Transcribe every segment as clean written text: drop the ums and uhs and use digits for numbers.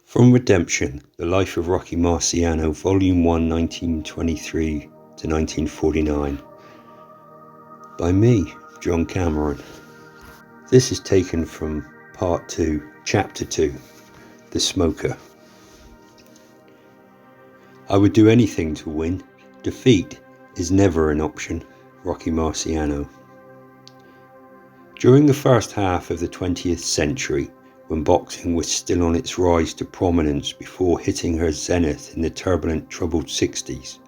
From Redemption, The Life of Rocky Marciano, Volume 1, 1923 to 1949, by me, John Cameron. This is taken from Part 2, Chapter 2, The Smoker. I would do anything to win. Defeat is never an option. Rocky Marciano. During the first half of the 20th century, when boxing was still on its rise to prominence before hitting her zenith in the turbulent, troubled 60s,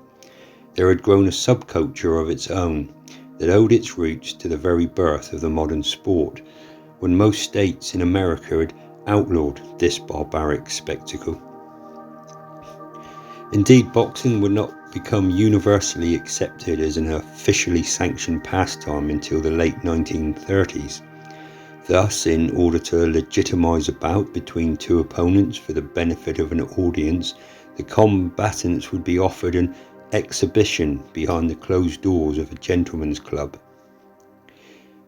there had grown a subculture of its own that owed its roots to the very birth of the modern sport, when most states in America had outlawed this barbaric spectacle. Indeed, boxing would not become universally accepted as an officially sanctioned pastime until the late 1930s. Thus, in order to legitimize a bout between two opponents for the benefit of an audience, the combatants would be offered an exhibition behind the closed doors of a gentleman's club.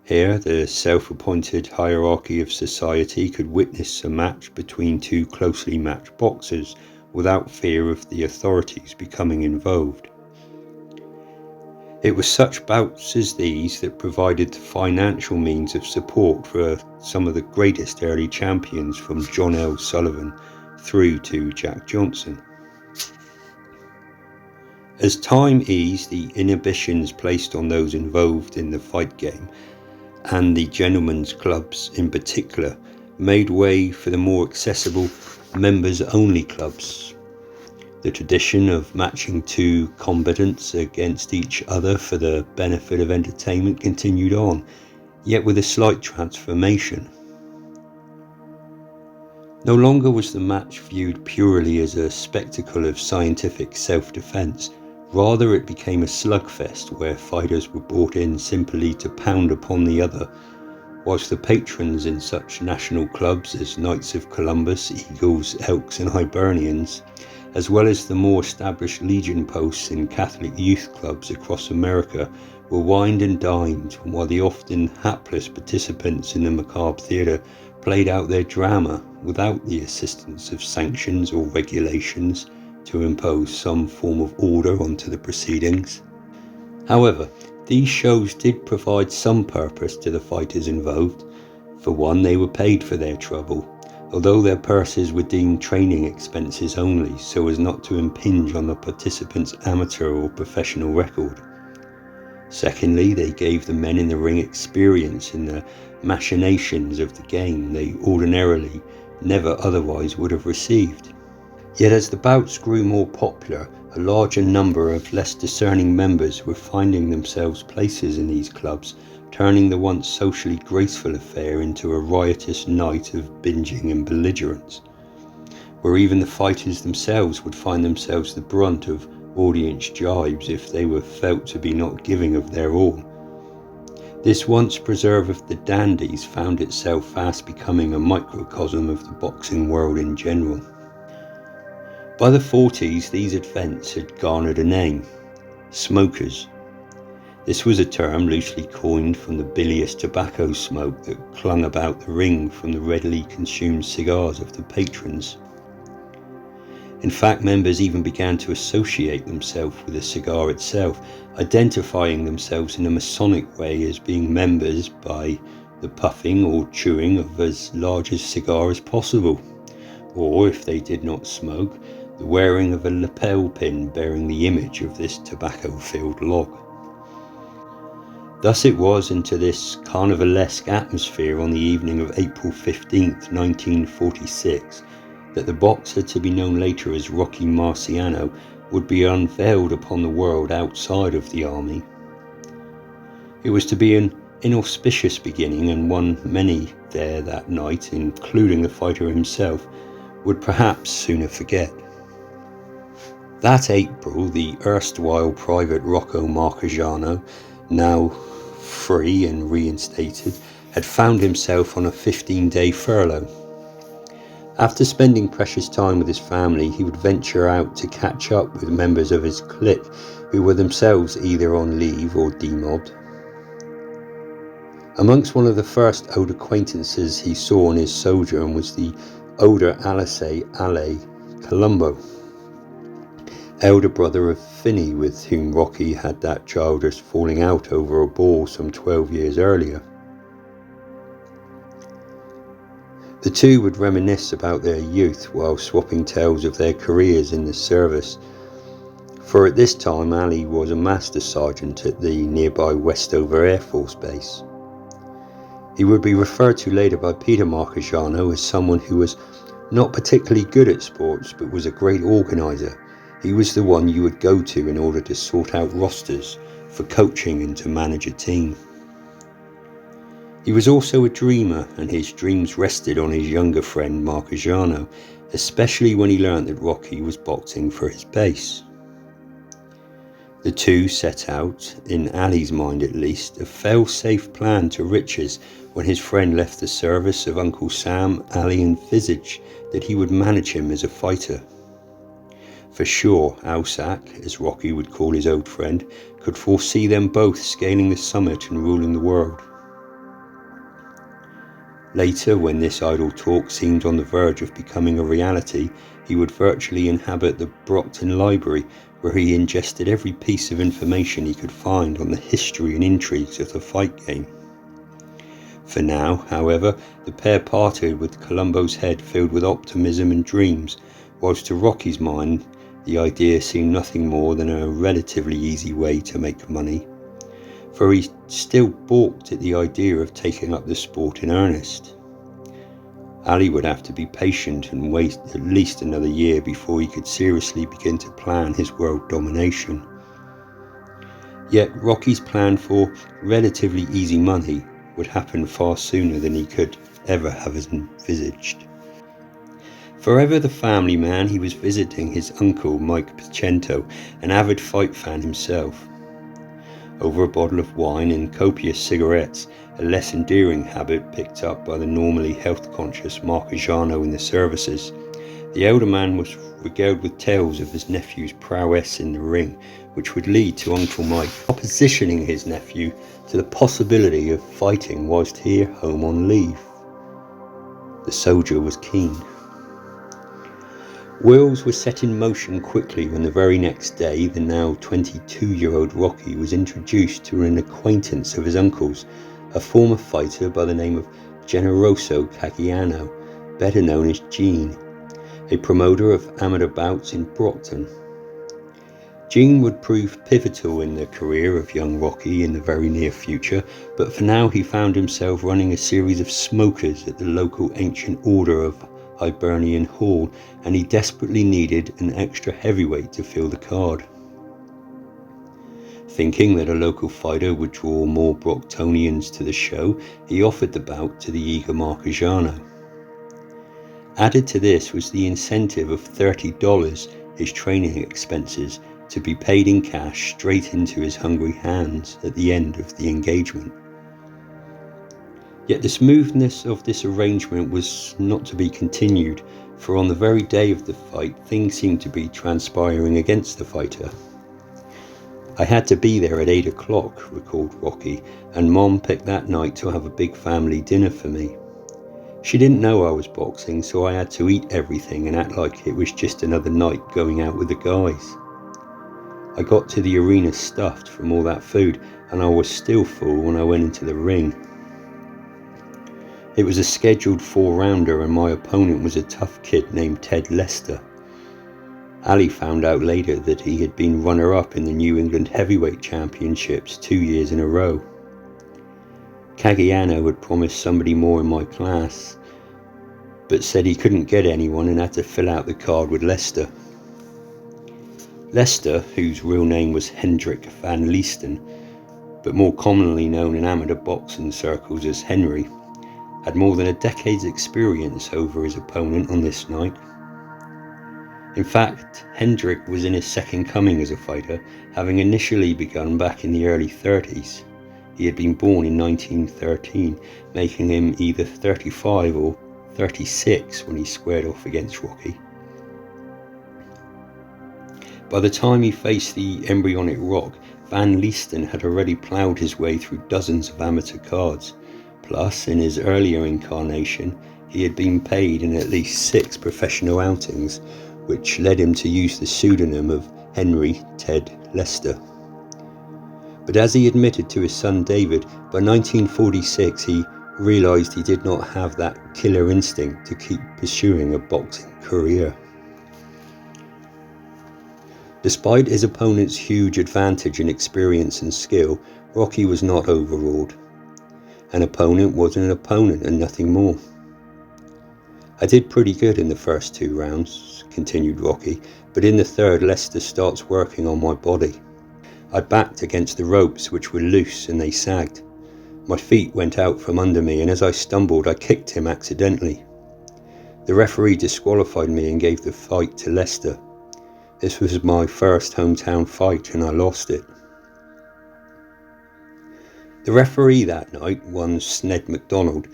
Here, the self-appointed hierarchy of society could witness a match between two closely matched boxers without fear of the authorities becoming involved. It was such bouts as these that provided the financial means of support for some of the greatest early champions, from John L. Sullivan through to Jack Johnson. As time eased, the inhibitions placed on those involved in the fight game, and the gentlemen's clubs in particular, made way for the more accessible members-only clubs. The tradition of matching two combatants against each other for the benefit of entertainment continued on, yet with a slight transformation. No longer was the match viewed purely as a spectacle of scientific self-defense. Rather, it became a slugfest where fighters were brought in simply to pound upon the other, whilst the patrons in such national clubs as Knights of Columbus, Eagles, Elks and Hibernians, as well as the more established Legion posts in Catholic youth clubs across America, were wined and dined, while the often hapless participants in the macabre theatre played out their drama without the assistance of sanctions or regulations to impose some form of order onto the proceedings. However, these shows did provide some purpose to the fighters involved. For one, they were paid for their trouble, although their purses were deemed training expenses only, so as not to impinge on the participants' amateur or professional record. Secondly, they gave the men in the ring experience in the machinations of the game they ordinarily never otherwise would have received. Yet as the bouts grew more popular, a larger number of less discerning members were finding themselves places in these clubs, turning the once socially graceful affair into a riotous night of binging and belligerence, where even the fighters themselves would find themselves the brunt of audience jibes if they were felt to be not giving of their all. This once preserve of the dandies found itself fast becoming a microcosm of the boxing world in general. By the 40s, these events had garnered a name: smokers. This was a term loosely coined from the bilious tobacco smoke that clung about the ring from the readily consumed cigars of the patrons. In fact, members even began to associate themselves with the cigar itself, identifying themselves in a Masonic way as being members by the puffing or chewing of as large a cigar as possible, or, if they did not smoke, the wearing of a lapel pin bearing the image of this tobacco-filled log. Thus it was into this carnivalesque atmosphere on the evening of April 15th, 1946, that the boxer to be known later as Rocky Marciano would be unveiled upon the world outside of the army. It was to be an inauspicious beginning, and one many there that night, including the fighter himself, would perhaps sooner forget. That April, the erstwhile Private Rocco Marciano, now free and reinstated, had found himself on a 15-day furlough. After spending precious time with his family, he would venture out to catch up with members of his clique who were themselves either on leave or demobbed. Amongst one of the first old acquaintances he saw on his sojourn was the older Alcee Ale Colombo, elder brother of Finney, with whom Rocky had that childish falling out over a ball some 12 years earlier. The two would reminisce about their youth while swapping tales of their careers in the service, for at this time Ali was a master sergeant at the nearby Westover Air Force Base. He would be referred to later by Peter Marciano as someone who was not particularly good at sports but was a great organiser. He was the one you would go to in order to sort out rosters, for coaching and to manage a team. He was also a dreamer, and his dreams rested on his younger friend Marciano, especially when he learnt that Rocky was boxing for his base. The two set out, in Ali's mind at least, a fail-safe plan to riches when his friend left the service of Uncle Sam. Ali envisaged that he would manage him as a fighter. For sure, Alsac, as Rocky would call his old friend, could foresee them both scaling the summit and ruling the world. Later, when this idle talk seemed on the verge of becoming a reality, he would virtually inhabit the Brockton Library, where he ingested every piece of information he could find on the history and intrigues of the fight game. For now, however, the pair parted with Colombo's head filled with optimism and dreams, whilst to Rocky's mind the idea seemed nothing more than a relatively easy way to make money, for he still balked at the idea of taking up the sport in earnest. Ali would have to be patient and wait at least another year before he could seriously begin to plan his world domination. Yet Rocky's plan for relatively easy money would happen far sooner than he could ever have envisaged. Forever the family man, he was visiting his uncle Mike Pacento, an avid fight fan himself. Over a bottle of wine and copious cigarettes, a less endearing habit picked up by the normally health-conscious Marciano in the services, the elder man was regaled with tales of his nephew's prowess in the ring, which would lead to Uncle Mike oppositioning his nephew to the possibility of fighting whilst here home on leave. The soldier was keen. Wheels were set in motion quickly when the very next day the now 22-year-old Rocky was introduced to an acquaintance of his uncle's, a former fighter by the name of Generoso Caggiano, better known as Gene, a promoter of amateur bouts in Brockton. Gene would prove pivotal in the career of young Rocky in the very near future, but for now he found himself running a series of smokers at the local ancient order of Hibernian Hall, and he desperately needed an extra heavyweight to fill the card. Thinking that a local fighter would draw more Brocktonians to the show, he offered the bout to the eager Marciano. Added to this was the incentive of $30, his training expenses, to be paid in cash straight into his hungry hands at the end of the engagement. Yet the smoothness of this arrangement was not to be continued, for on the very day of the fight, things seemed to be transpiring against the fighter. "I had to be there at 8 o'clock, recalled Rocky, and Mom picked that night to have a big family dinner for me. She didn't know I was boxing, so I had to eat everything and act like it was just another night going out with the guys. I got to the arena stuffed from all that food, and I was still full when I went into the ring. It was a scheduled 4-rounder, and my opponent was a tough kid named Ted Lester. Ali found out later that he had been runner-up in the New England Heavyweight Championships 2 years in a row. Caggiano had promised somebody more in my class, but said he couldn't get anyone and had to fill out the card with Lester. Lester, whose real name was Hendrik van Leesten, but more commonly known in amateur boxing circles as Henry, had more than a decade's experience over his opponent on this night. In fact, Hendrik was in his second coming as a fighter, having initially begun back in the early 30s. He had been born in 1913, making him either 35 or 36 when he squared off against Rocky. By the time he faced the embryonic Rock, Van Leesten had already ploughed his way through dozens of amateur cards. Plus, in his earlier incarnation, He had been paid in at least 6 professional outings, which led him to use the pseudonym of Henry Ted Lester. But as he admitted to his son David, by 1946 he realised he did not have that killer instinct to keep pursuing a boxing career. Despite his opponent's huge advantage in experience and skill, Rocky was not overawed. An opponent was an opponent and nothing more. I did pretty good in the first 2 rounds, continued Rocky, but in the third Lester starts working on my body. I backed against the ropes, which were loose and they sagged. My feet went out from under me, and as I stumbled I kicked him accidentally. The referee disqualified me and gave the fight to Lester. This was my first hometown fight and I lost it. The referee that night, one Sned MacDonald,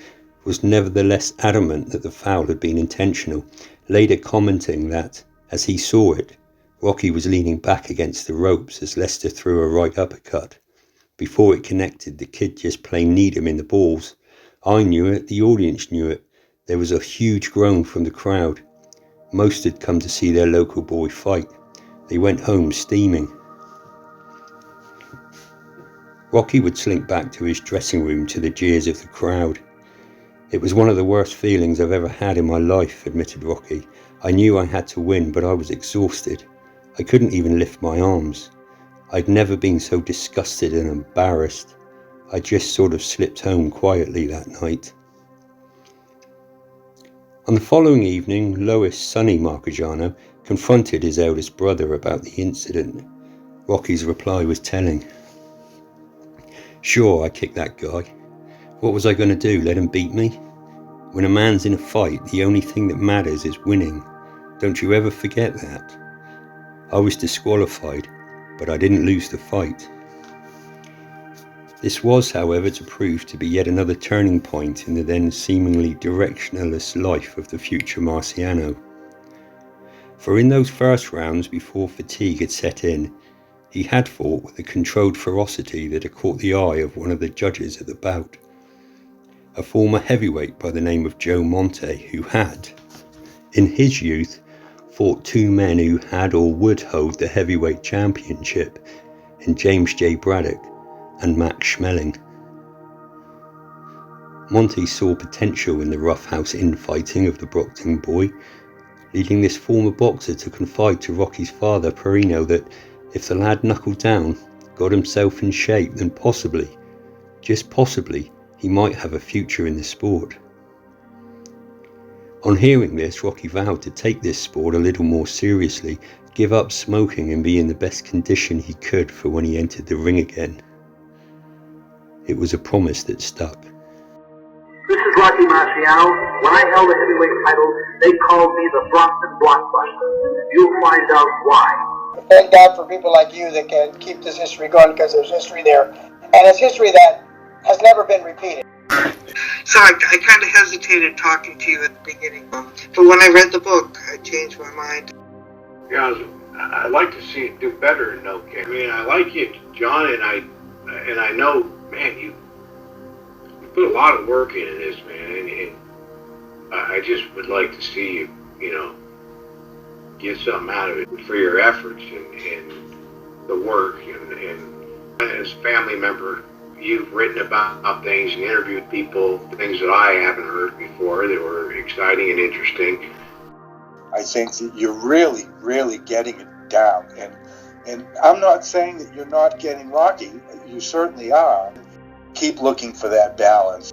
was nevertheless adamant that the foul had been intentional, later commenting that, as he saw it, Rocky was leaning back against the ropes as Lester threw a right uppercut. Before it connected, the kid just plain kneed him in the balls. I knew it, the audience knew it. There was a huge groan from the crowd. Most had come to see their local boy fight. They went home steaming. Rocky would slink back to his dressing room to the jeers of the crowd. It was one of the worst feelings I've ever had in my life, admitted Rocky. I knew I had to win, but I was exhausted. I couldn't even lift my arms. I'd never been so disgusted and embarrassed. I just sort of slipped home quietly that night. On the following evening, Lois' Sonny Marciano confronted his eldest brother about the incident. Rocky's reply was telling. Sure, I kicked that guy. What was I going to do, let him beat me? When a man's in a fight, the only thing that matters is winning. Don't you ever forget that. I was disqualified, but I didn't lose the fight. This was, however, to prove to be yet another turning point in the then seemingly directionless life of the future Marciano. For in those first rounds, before fatigue had set in, he had fought with a controlled ferocity that had caught the eye of one of the judges at the bout. A former heavyweight by the name of Joe Monte, who had, in his youth, fought 2 men who had or would hold the heavyweight championship in James J. Braddock and Max Schmeling. Monty saw potential in the roughhouse infighting of the Brockton boy, leading this former boxer to confide to Rocky's father, Perino, that if the lad knuckled down, got himself in shape, then possibly, just possibly, he might have a future in the sport. On hearing this, Rocky vowed to take this sport a little more seriously, give up smoking and be in the best condition he could for when he entered the ring again. It was a promise that stuck. This is Rocky Marciano. When I held the heavyweight title, they called me the Brockton Blockbuster. You'll find out why. Thank God for people like you that can keep this history going, because there's history there. And it's history that has never been repeated. So I kind of hesitated talking to you at the beginning, but when I read the book, I changed my mind. Yeah, I'd like to see it do better in No Kick. I mean, I like it, John, and I know, man, you put a lot of work into this, man, and I just would like to see you, get something out of it for your efforts and the work, and as a family member, you've written about things and interviewed people, things that I haven't heard before that were exciting and interesting. I think that you're really, really getting it down. And I'm not saying that you're not getting Rocky. You certainly are. Keep looking for that balance.